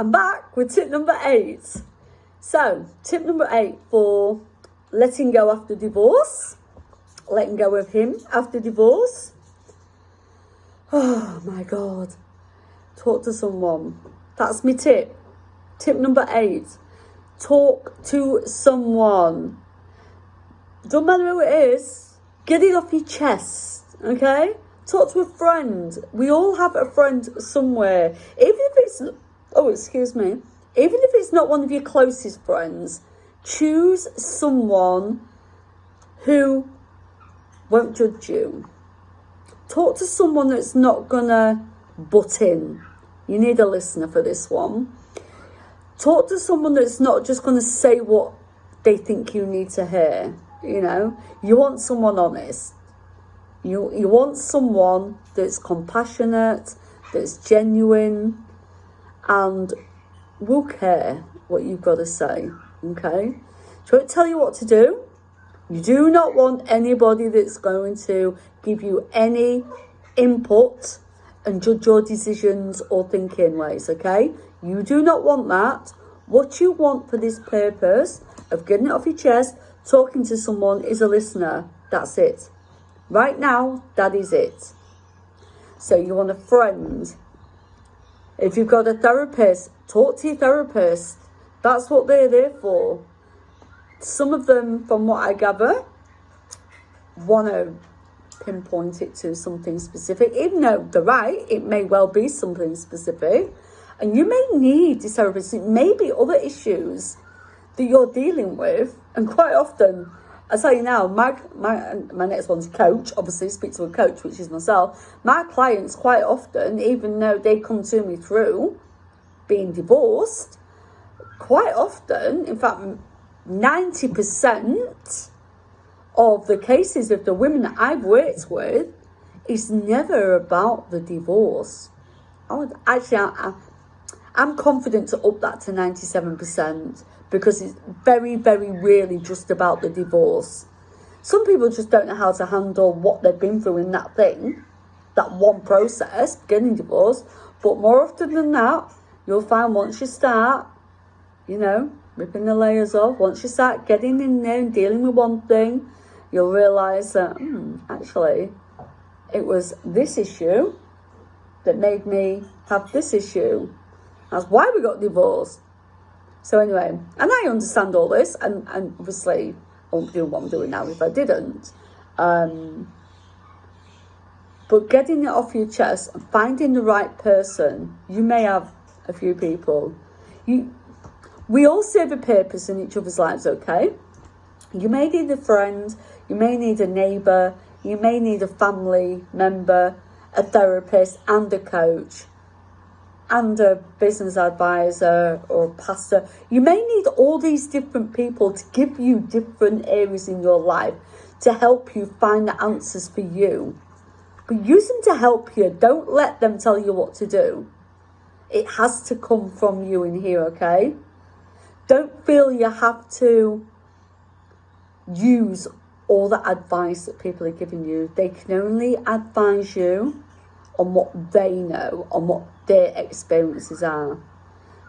I'm back with tip number 8. So, tip number 8 for letting go after divorce. Letting go of him after divorce. Oh my God. Talk to someone. That's my tip. Tip number 8. Talk to someone. Don't matter who it is. Get it off your chest, okay? Talk to a friend. We all have a friend somewhere. Even if it's, even if it's not one of your closest friends, choose someone who won't judge you. Talk to someone that's not gonna butt in. You need a listener for this one. Talk to someone that's not just gonna say what they think you need to hear. You know, you want someone honest. You want someone that's compassionate, that's genuine, and will care what you've got to say, okay? She won't tell you what to do. You do not want anybody that's going to give you any input and judge your decisions or thinking ways, okay? You do not want that. What you want for this purpose of getting it off your chest, talking to someone, is a listener. That's it. Right now, that is it. So you want a friend. If you've got a therapist, talk to your therapist. That's what they're there for. Some of them, from what I gather, want to pinpoint it to something specific. Even though they're right, it may well be something specific. And you may need this therapist. It may be other issues that you're dealing with. And quite often, I tell you now, my next one's coach. Obviously, speak to a coach, which is myself. My clients quite often, even though they come to me through being divorced, quite often, in fact, 90% of the cases of the women that I've worked with is never about the divorce. I'm confident to up that to 97%. Because it's very, very rarely just about the divorce. Some people just don't know how to handle what they've been through in that thing, that one process, getting divorced. But more often than that, you'll find once you start, ripping the layers off, once you start getting in there and dealing with one thing, you'll realise that, actually, it was this issue that made me have this issue. That's why we got divorced. So anyway, and I understand all this, and obviously I won't be doing what I'm doing now if I didn't. But getting it off your chest and finding the right person. You may have a few people. We all serve a purpose in each other's lives, okay? You may need a friend, you may need a neighbour, you may need a family member, a therapist and a coach, and a business advisor or a pastor. You may need all these different people to give you different areas in your life to help you find the answers for you. But use them to help you. Don't let them tell you what to do. It has to come from you in here, okay? Don't feel you have to use all the advice that people are giving you. They can only advise you on what they know, on what their experiences are.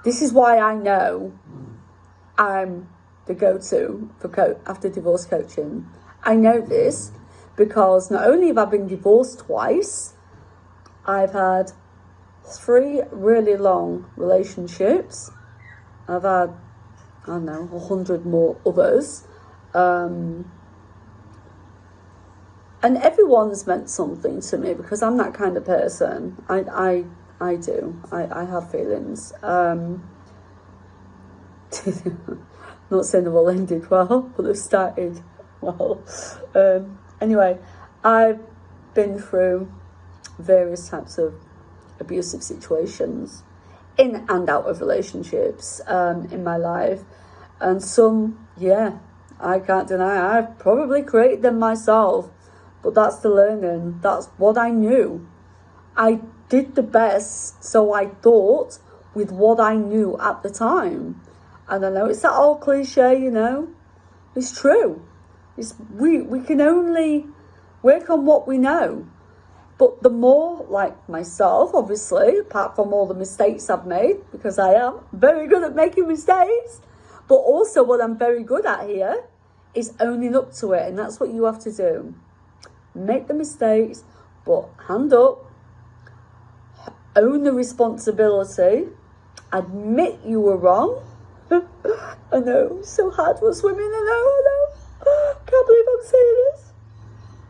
This is why I know I'm the go-to for after divorce coaching. I know this because not only have I been divorced twice, I've had 3 really long relationships. I've had, 100 more others. And everyone's meant something to me because I'm that kind of person. I do. I have feelings. Not saying they've all ended well, but they've started well. Anyway, I've been through various types of abusive situations in and out of relationships in my life. And some, I can't deny, I've probably created them myself. But that's the learning. That's what I knew. I did the best, so I thought, with what I knew at the time. And I know it's that old cliche, It's true. We can only work on what we know. But the more, like myself, obviously, apart from all the mistakes I've made, because I am very good at making mistakes, but also what I'm very good at here is owning up to it. And that's what you have to do. Make the mistakes, but hand up, own the responsibility, admit you were wrong. I know, so hard for swimming, I know. Can't believe I'm saying this.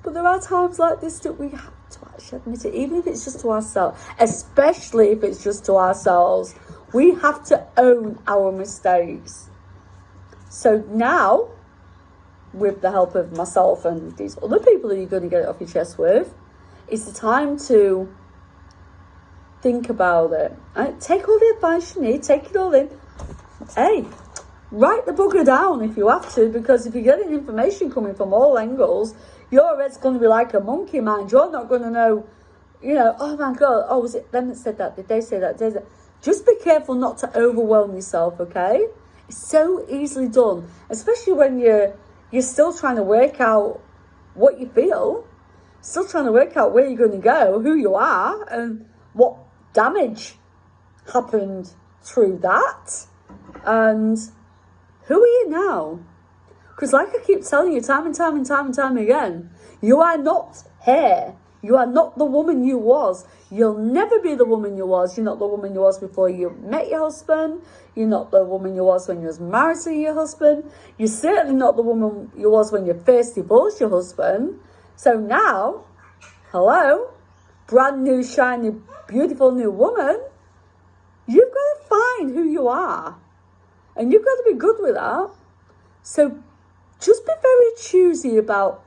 But there are times like this that we have to actually admit it, even if it's just to ourselves, especially if it's just to ourselves. We have to own our mistakes. So now, with the help of myself and these other people that you're going to get it off your chest with, it's the time to think about it. Right? Take all the advice you need, take it all in. Hey, write the booger down if you have to, because if you're getting information coming from all angles, your head's going to be like a monkey mind. You're not going to know, oh my God, oh, was it them that said that? Did they say that? Did they? Just be careful not to overwhelm yourself, okay? It's so easily done, especially when you're still trying to work out what you feel, still trying to work out where you're going to go, who you are, and what damage happened through that. And who are you now? Because like I keep telling you time and time again, you are not here. You are not the woman you was. You'll never be the woman you was. You're not the woman you was before you met your husband. You're not the woman you was when you was married to your husband. You're certainly not the woman you was when you first divorced your husband. So now, hello, brand new, shiny, beautiful new woman, you've got to find who you are. And you've got to be good with that. So just be very choosy about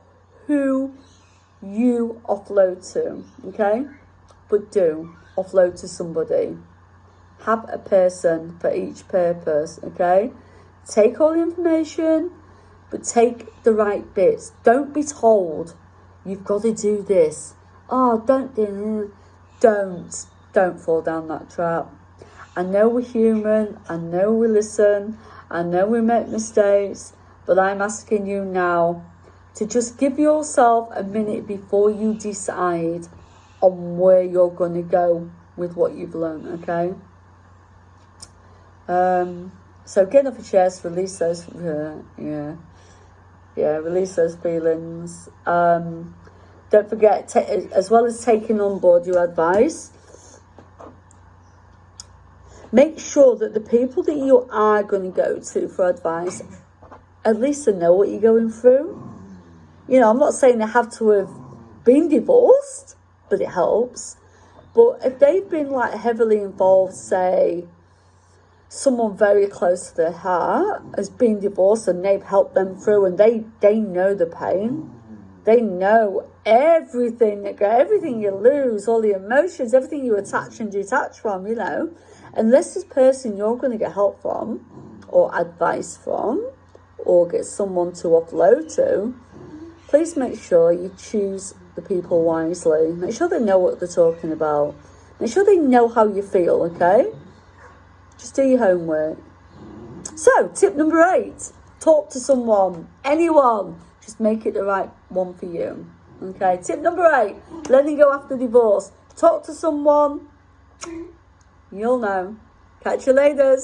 who you offload to, okay? But do offload to somebody. Have a person for each purpose, okay? Take all the information, but take the right bits. Don't be told, you've got to do this. Oh, don't fall down that trap. I know we're human, I know we listen, I know we make mistakes, but I'm asking you now to just give yourself a minute before you decide on where you're going to go with what you've learned, okay? So get off your chest, release those, release those feelings. Don't forget, as well as taking on board your advice, make sure that the people that you are going to go to for advice, at least they know what you're going through. I'm not saying they have to have been divorced, but it helps. But if they've been like heavily involved, say, someone very close to their heart has been divorced and they've helped them through, and they know the pain. They know everything you lose, all the emotions, everything you attach and detach from, Unless this person you're going to get help from or advice from or get someone to offload to, please make sure you choose the people wisely. Make sure they know what they're talking about. Make sure they know how you feel, okay? Just do your homework. So, tip number 8, talk to someone, anyone. Just make it the right one for you. Okay, tip number 8, letting go after divorce. Talk to someone. You'll know. Catch you later.